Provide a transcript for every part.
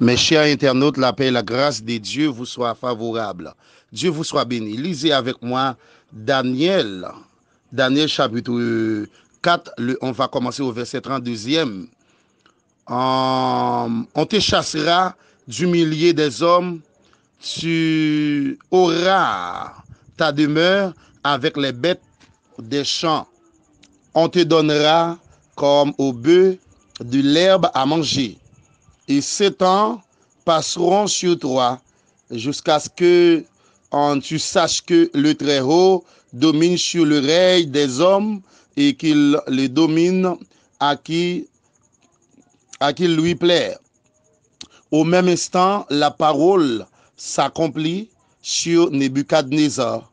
Mes chers internautes, la paix et la grâce de Dieu vous soit favorable. Dieu vous soit béni. Lisez avec moi Daniel. Daniel chapitre 4, on va commencer au verset 32e. On te chassera du milieu des hommes, tu auras ta demeure avec les bêtes des champs. On te donnera comme au bœuf de l'herbe à manger. Et 7 ans passeront sur toi jusqu'à ce que tu saches que le Très-Haut domine sur le règne des hommes et qu'il le domine à qui lui plaît. Au même instant, la parole s'accomplit sur Nebuchadnezzar.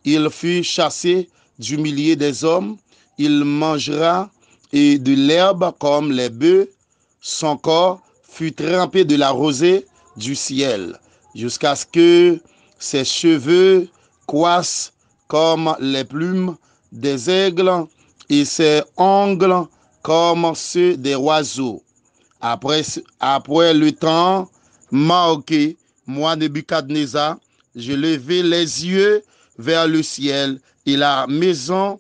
Il fut chassé du milieu des hommes, il mangera et de l'herbe comme les bœufs, son corps fut trempé de la rosée du ciel, jusqu'à ce que ses cheveux croissent comme les plumes des aigles et ses ongles comme ceux des oiseaux. Après le temps marqué, moi, Nebuchadnezzar, je levai les yeux vers le ciel et la maison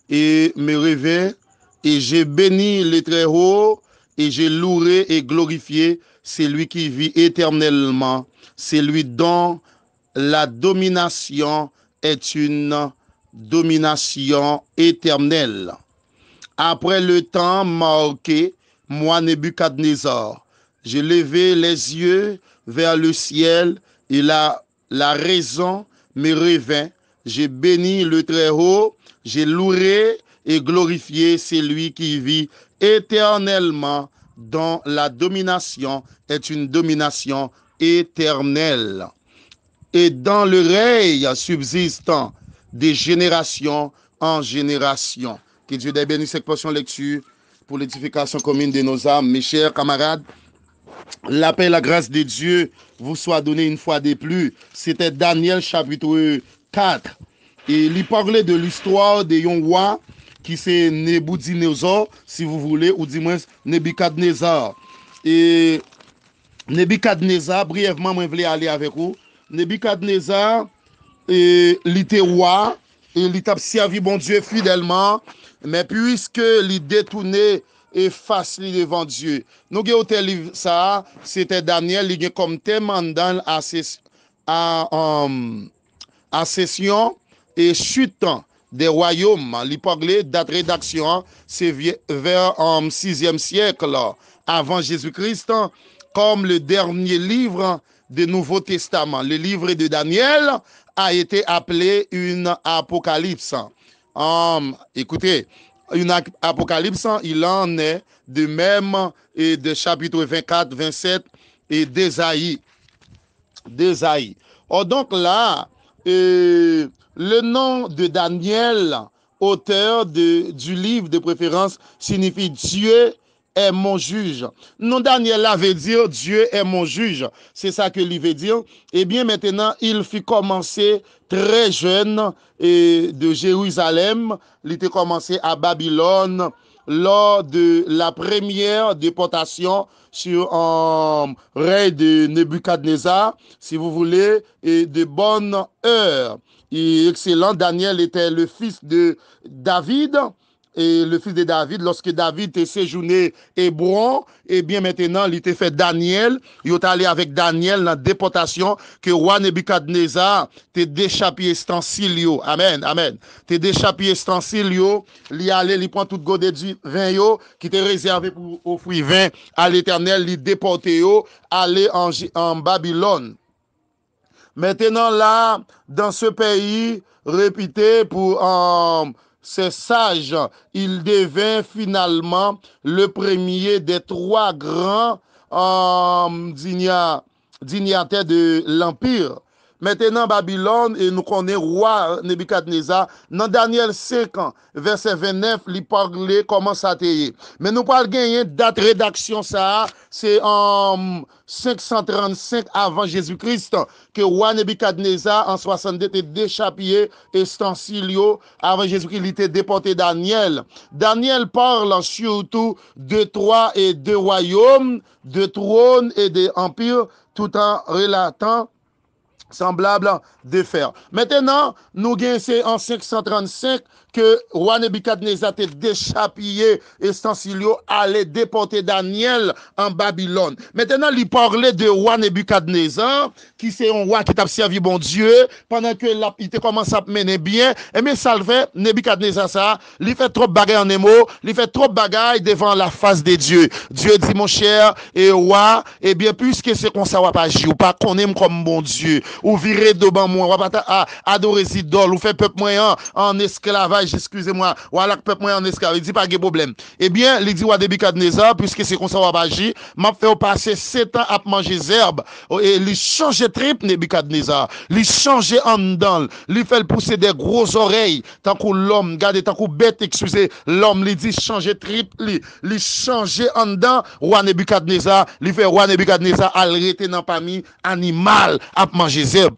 et me revint et j'ai béni le Très-Haut et j'ai loué et glorifié celui qui vit éternellement, celui dont la domination est une domination éternelle. Après le temps marqué, moi, Nebuchadnezzar, j'ai levé les yeux vers le ciel et la raison me revint. J'ai béni le Très-Haut, j'ai loué et glorifié celui qui vit éternellement, dont la domination est une domination éternelle. Et dans le règne subsistant de génération en génération. Que Dieu ait béni cette portion de lecture pour l'édification commune de nos âmes. Mes chers camarades, la paix et la grâce de Dieu vous soit donnée une fois de plus. C'était Daniel chapitre 4. Et il parlait de l'histoire de un roi qui c'est Nebuchadnezzar, si vous voulez, ou du moins Nebuchadnezzar. Et Nebuchadnezzar, brièvement, je voulais aller avec vous. Nebuchadnezzar, il était roi, et il a servi bon Dieu fidèlement, mais puisque il détournait et face devant Dieu. Nous avons un livre, ça, c'était Daniel, il a comme thème dans la session et chute des royaumes. Il parlait date rédaction, c'est vers le 6e siècle avant Jésus-Christ, comme le dernier livre du Nouveau Testament. Le livre de Daniel a été appelé une apocalypse. Écoutez, une apocalypse, il en est de même et de chapitre 24, 27 et d'Ésaïe. Oh, donc là, le nom de Daniel, auteur du livre de préférence, signifie Dieu est mon juge. Non, Daniel là veut dire Dieu est mon juge. C'est ça que lui veut dire. Eh bien, maintenant, il fit commencer très jeune et de Jérusalem. Il était commencé à Babylone lors de la première déportation sur un règne de Nebuchadnezzar, si vous voulez, et de bonne heure. Et excellent, Daniel était le fils de David. Et le fils de David, lorsque David était séjourné Hébron, et bien maintenant, il était fait Daniel. Il est allé avec Daniel dans la déportation que roi Nebuchadnezzar t'a déchappé ustensile. Amen, amen. T'a déchappé ustensile, il allé, il prend toute gode du vin qui était réservé pour offrir vin à l'Éternel, il déporté aller en Babylone. Maintenant là, dans ce pays réputé pour ces sages, il devint finalement le premier des 3 grands dignitaires de l'Empire. Maintenant, Babylone, et nous connaissons roi Nebuchadnezzar, dans Daniel 5 ans, verset 29, il parlait comment ça t'est. Mais nous parlons gagner date rédaction ça, c'est en 535 avant Jésus-Christ que roi Nebuchadnezzar en 62 était déchapié Estancilio avant Jésus-Christ, il était déporté Daniel. Daniel parle surtout de trois et de royaumes, de trônes et d'empires, tout en relatant semblable de faire. Maintenant, nous gagnons en 535 que roi Nebuchadnezzar était déchapié Estancilio allait déporter Daniel en Babylone. Maintenant, il parlait de roi Nebuchadnezzar, qui c'est un roi qui t'a servi bon Dieu, pendant que il commence à mener bien. Et mais ça le fait, Nebuchadnezzar ça, il fait trop de bagailles en émo, il fait trop de bagailles devant la face de Dieu. Dieu dit, mon cher, et roi, eh bien, puisque c'est comme ça, on va pas agir, ou pas qu'on aime comme bon Dieu, ou virer devant moi, on va pas adorer idoles, ou faire peuple moyen en esclavage, excusez-moi, voilà que peuple moyen en esclavage, il dit pas de problème. Eh bien, il dit roi Nebuchadnezzar, puisque c'est comme ça, on va pas agir, m'a fait passer 7 ans à manger herbe, et il change trip Nebuchadnezzar, il change en dedans, il fait pousser des grosses oreilles, tant que l'homme, regardez, tant que bête, excusez, l'homme, il dit changer trip, il change en dedans, roi Nebuchadnezzar, il fait roi Nebuchadnezzar, arrêter dans parmi animal à manger herbe.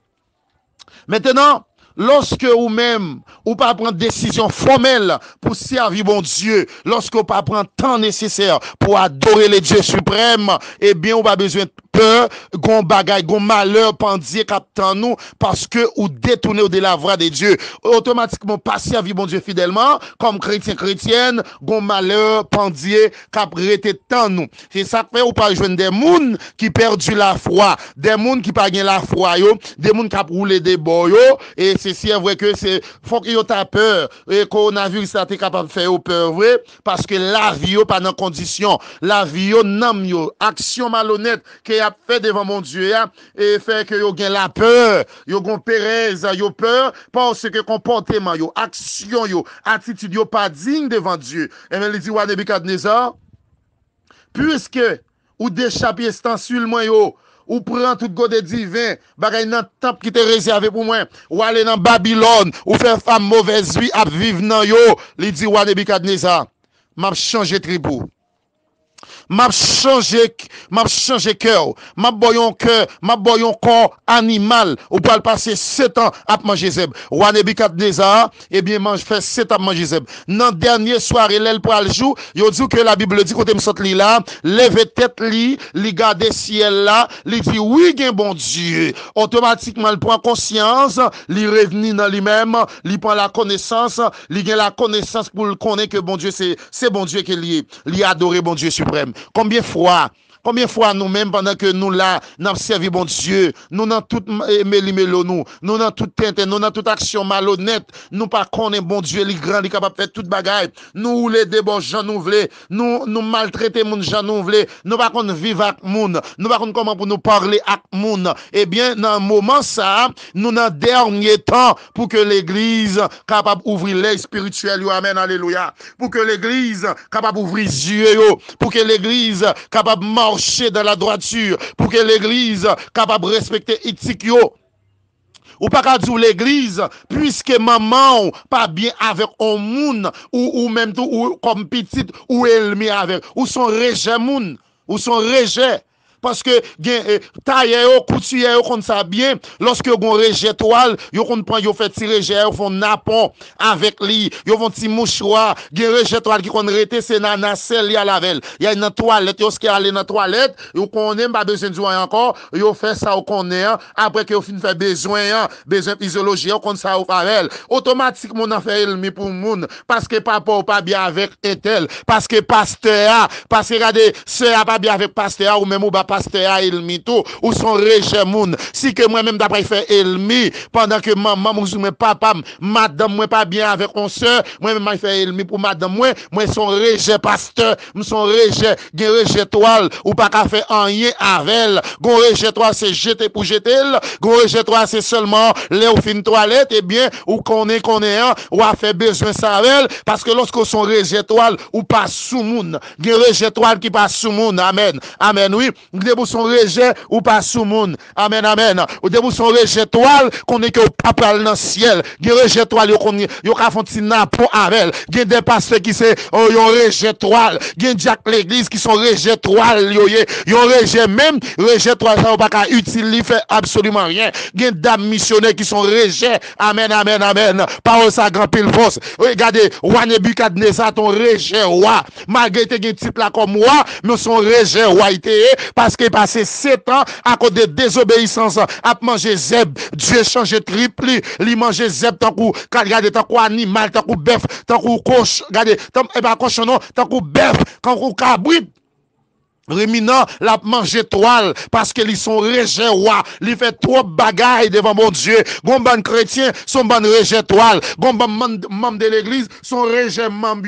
Maintenant, lorsque ou même, ou pas prendre décision formelle pour servir bon Dieu, lorsque ou pas prendre temps nécessaire pour adorer le Dieu suprême, eh bien, ou pas besoin de peur, gon bagay, gon malheur pendier captant nous, parce que ou détourner de la voie de Dieu, automatiquement pas servir bon Dieu fidèlement, comme chrétienne, gon malheur pendier cap rete tant nous. C'est ça que fait ou pas joindre des moun qui perdu la foi, des moun qui pas gain la foi yo, des moun qui a roulé des bois yo, et c'est vrai que c'est faut que yo ta peur, et coronavirus ça t'es capable de faire peur vrai, parce que la vie yo pas dans condition, la vie yo nam yo, action malhonnête que a fait devant mon Dieu et fait que yo gen la peur, yo gon pérez, yo peur parce que comportement yo, action yo, attitude yo pas digne devant Dieu. Et bien il dit roi Nebuchadnezzar, puisque ou déchappé estancule moi yo, ou prend tout gode divin, bagay nan temple qui te réservé pour moi, ou aller dans Babylone, ou faire femme mauvaise vie à vivre nan yo, il dit roi Nebuchadnezzar, m'a changé tribou. M'a changé cœur, m'a boyon cœur, m'a boyon corps animal, ou pour le passer 7 ans à manger zeb. Roi Nebuchadnezzar, eh bien, mange fait 7 ans à manger zeb. Dans dernière soirée, l'aile pour le jour, yo dit que la Bible dit, côté m'sot li là, lève tête li garde ciel là, li dit, oui, gen bon Dieu. Automatiquement, il prend conscience, li revenu dans lui-même, li prend la connaissance, li gen la connaissance pour le connaître que bon Dieu, c'est bon Dieu qui est lié, li adorer bon Dieu suprême. Combien de fois nous-mêmes, pendant que nous là, nous servi bon Dieu, nous dans toute méli-mélo, nous dans toute teinte, nous dans toute action malhonnête, nous pas connaît bon Dieu, il grand, il capable de faire toute bagaille, nous les débauches, j'en nous voulons, nous maltraiter moun, j'en nous voulons, nous pas qu'on vivre avec moun, nous pas qu'on comment pour nous parler avec moun. Eh bien, dans un moment ça, nous dans dernier temps, pour que l'église capable d'ouvrir l'œil spirituel, amen, alléluia, pour que l'église capable d'ouvrir les yeux, pour que l'église capable de marcher dans la droiture, pour que l'église capable de respecter éthique yo. Ou pas qu'à dire l'église, puisque maman pas bien avec un moun, ou même tout, ou comme petite, ou elle avec, ou son rejet moun, ou son rejet. Parce que tailleur couturier comme ça bien lorsque on rejet toile yo kon prend yo fait tirer yo font napon avec lui yo font petit mouchoir gen rejet toile qui kon rete c'est nana sel li à lavel il y a une toilette yo qui aller dans toilette yo connaît pas besoin de jouer encore yo fait ça au connaît après que yo fin fait besoin physiologie yo kon ça au favel automatiquement on a fait elmi pour moun parce que papa ou pas bien avec etel parce que pasteur parce que regardez sœur pas bien avec pasteur ou même ou pasteur elmi tout ou son rejet moun si que moi même d'après faire elmi pendant que maman mon papa madame moi pas bien avec on sœur moi même fait elmi pour madame moi son rejet pasteur son rejet gen rejet toile ou pas qu'à faire rien avec gon rejet toile c'est jeter pour jeter gon rejet toile c'est seulement les ou fin toilette et bien ou connaît ou a fait besoin ça avec parce que lorsque son rejet toile ou pas sous moun gen rejet toile qui passe sous moun amen oui debout son rejet ou pas sous moun. Amen, amen. Ou debout son rejet toile, qu'on est que pas pral dans le ciel. Gen rejet toile, yo ka font ti napon avec. Gen des pasteurs qui c'est, yon rejet toile. Gen diak l'église qui sont rejet toile, yon rejet même, rejet toile, ça ou pas ka utile, il fait absolument rien. Gen dame missionnaires qui sont rejet. Amen, amen, amen. Parole ça grand pile force. Regardez, roi Nebukadnezar ton rejet roi. Malgré te gen type là comme roi, mais son rejet roi parce qu'il passé 7 ans à cause de désobéissance à manger zèbre. Dieu change triple, il mange zèbre tant coup, regardez tant coup animal, tant coup bœuf, tant coup cochon, regardez, tant pas cochon non, tant coup bœuf, tant coup cabrit. Réminant la manger toile parce qu'ils sont rejet roi. Il fait trop bagaille devant mon Dieu. Gomban chrétien, son ban rejet toile. Gomban membre de l'église, son rejet membre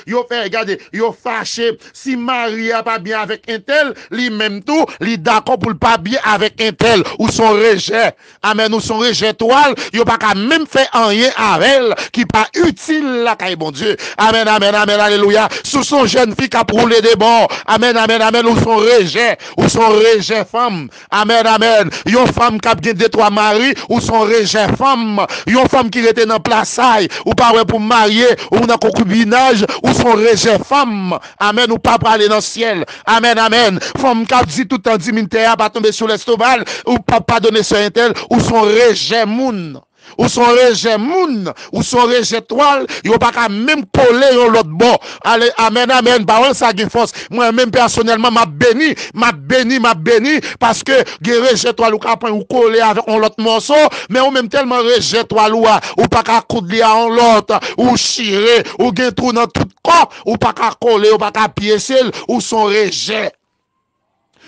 yo fait regarder, yo fâché. Si Marie a pas bien avec un tel, lui même tout, lui d'accord pour le pas bien avec un tel ou son rejet. Amen, ou son rejet toile, yo pas qu'à même faire rien avec elle qui pas utile la caille bon Dieu. Amen, amen, amen, alléluia. Sous son jeune fille qui a roulé des bords. Amen, amen, amen. Ou son rejet femme. Amen, amen. Yon femme qui a bien deux, trois maris, ou son rejet femme. Yon femme qui était dans place, ou pas pour marier, ou dans concubinage, ou son rejet femme. Amen, ou pas pour aller dans le ciel. Amen, amen. Femme qui a dit tout le temps, 10 000 pas tomber sur l'estomac, ou pas donner sur un tel, ou son rejet moun. Ou son rejet moun, ou son rejet toile, yon pas qu'à même coller yon l'autre bord. Allez, amen, amen, parole ça qui force. Moi-même, personnellement, m'a béni, parce que, gen rejet toile, ou qu'à prendre ou coller avec un l'autre morceau, mais ou même tellement rejet toile, ou pas qu'à coudre à un l'autre, ou chirer, ou gen trou dans tout corps, ou pas qu'à coller, ou pas qu'à piécer, ou son rejet.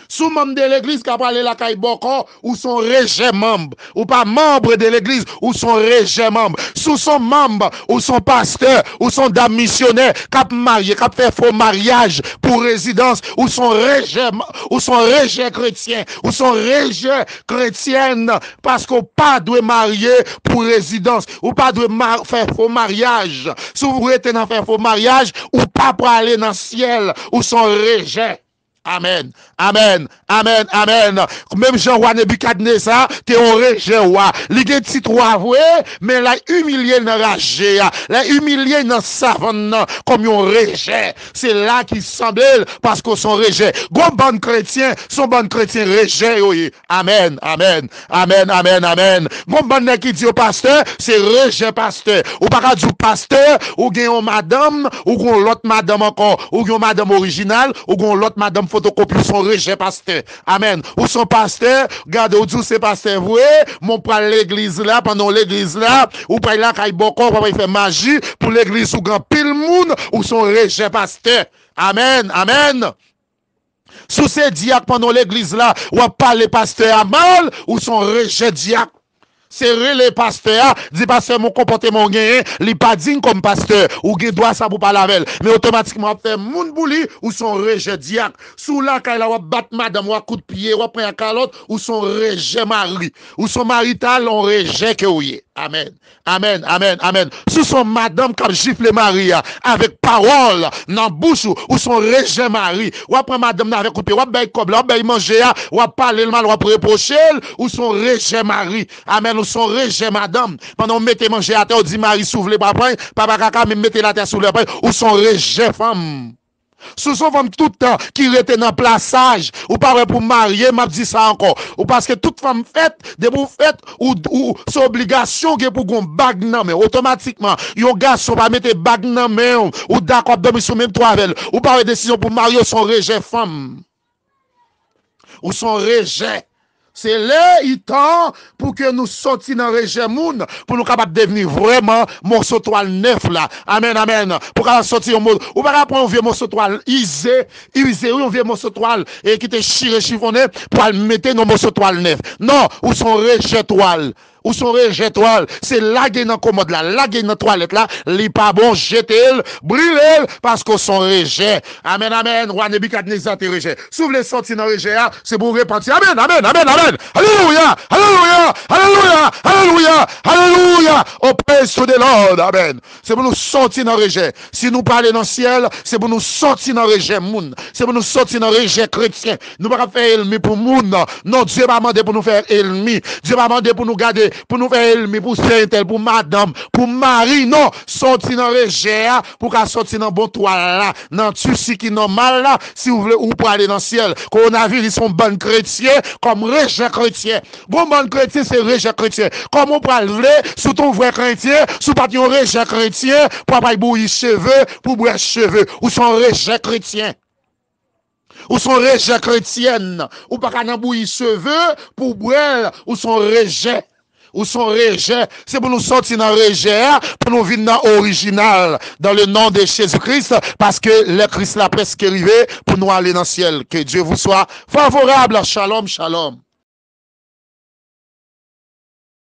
Sous membre de l'église qui a parlé la caille boko ou son rejet membre ou pas membre de l'église ou son rejet membre sous son membre ou son pasteur ou son dame missionnaire qui a marié qui a fait faux mariage pour résidence ou son rejet chrétien ou son rejet chrétienne parce qu'on pas doit marier pour résidence ou pas doit faire faux mariage si vous êtes dans faire faux mariage ou pas pour aller dans le ciel ou son rejet. Amen, amen, amen, amen. Même Jean-Roi Nebukadnezar, t'es un rejet roi. Il y a petit roi, mais la humilié dans la rage, la humilié dans savane, comme un rejet. C'est là qu'il semble, parce que son rejet. Gon bon chrétien, son bon chrétien rejet, oui. Amen, amen, amen, amen, amen. Gon bon qui dit au pasteur, c'est rejet pasteur. Ou pas du pasteur, ou gen madame, ou gon l'autre madame encore, ou gon madame originale, ou gon l'autre madame photocopie son rejet pasteur. Amen. Ou son pasteur, regardez, ou dit c'est pasteur voué, mon pral l'église là, pendant l'église là, ou pas là, kay boko, ou pas fait magie, pour l'église ou grand pile moun, ou son rejet pasteur. Amen, amen. Sous ces diacres pendant l'église là, ou pas les pasteurs à mal, ou son rejet diacre. C'est les pasteurs, dit pasteur, mon comportement gagné, li pas digne comme pasteur, ou gen doit ça pour pas laver, mais automatiquement, fait moun bouli, ou son rejet diacre. Sous la, quand il a battre madame, ou coup de pied, ou prend un calotte, ou son rejet mari, ou son marital, on rejet que oui. Amen. Amen, amen, amen. Sous son madame qui a giflé Maria avec parole dans bouche ou son rejet Marie. Ou après madame avec coupé, ou bay kob, ou bay manger, ou parler le mal, ou reprocher, ou son rejet Marie. Amen, ou son rejet madame. Pendant mettez manger à terre, ou dit Marie s'ouvre les bras, papa kaka, mais mettez la terre sous les bras, ou son rejet femme. Sous son femme tout le temps qui était dans plaçage ou pas pour marier, m'a dit ça encore. Ou parce que toute femme faite, de vous faites ou c'est obligation que pour gon bag nan mais automatiquement, yon garçon pas mettre bag nan mais ou d'accord dormir sur même toit avec ou pas décision pour marier son rejet femme. Ou son rejet. C'est là, il temps pour que nous sortions dans le rejet moun, pour nous capables de devenir vraiment morceau toile neuf là. Amen, amen. Pour qu'on sortir un mot. Ou pas prendre un vieux morceau toile isé, oui, un vieux morceau toile, et qui te chiré chiffonné, pour le mettre dans morceau toile neuf. Non, ou son rejet toile. ou son rejet toile, c'est laguer dans commode là, laguer dans toilette là, li pas bon, jeter, brûler, parce que son rejet. Amen, amen, roi Nebukadnezar te rejet. Si vous voulez sortir dans rejet, c'est pour repentir. Amen, amen, amen, amen. Alléluia, alléluia, alléluia, alléluia, alléluia. Au praise to the Lord, amen. C'est pour nous sortir dans rejet. Si nous parlons dans le ciel, c'est pour nous sortir dans rejet moun. C'est pour nous sortir dans rejet chrétien. Nous ne pouvons pas faire ennemi pour moun. Non, Dieu m'a demandé pour nous faire ennemi. Dieu m'a demandé pour nous garder, pour nous faire ennemi, pour Saint-Tel, pour madame, pour mari. Non, sortir dans rejet, pour qu'à sortir dans bon toile là, dans tout qui normal là, si vous voulez, ou pour aller dans le ciel. Coronavirus, ils sont bons chrétiens, comme rejet chrétien. Bon chrétien, c'est rejet chrétien. Comment on peut lever sous ton vrai chrétien, sous pas ton rejet chrétien, pour pas bouillir cheveux, pour boire cheveux, ou son rejet chrétien. Ou son rejet chrétienne, ou pas qu'à bouillir cheveux, pour boire, ou son rejet. Ou son rejet, c'est pour nous sortir dans le rejet, pour nous venir dans l'original, dans le nom de Jésus-Christ, parce que le Christ l'a presque arrivé pour nous aller dans le ciel. Que Dieu vous soit favorable. Shalom, shalom.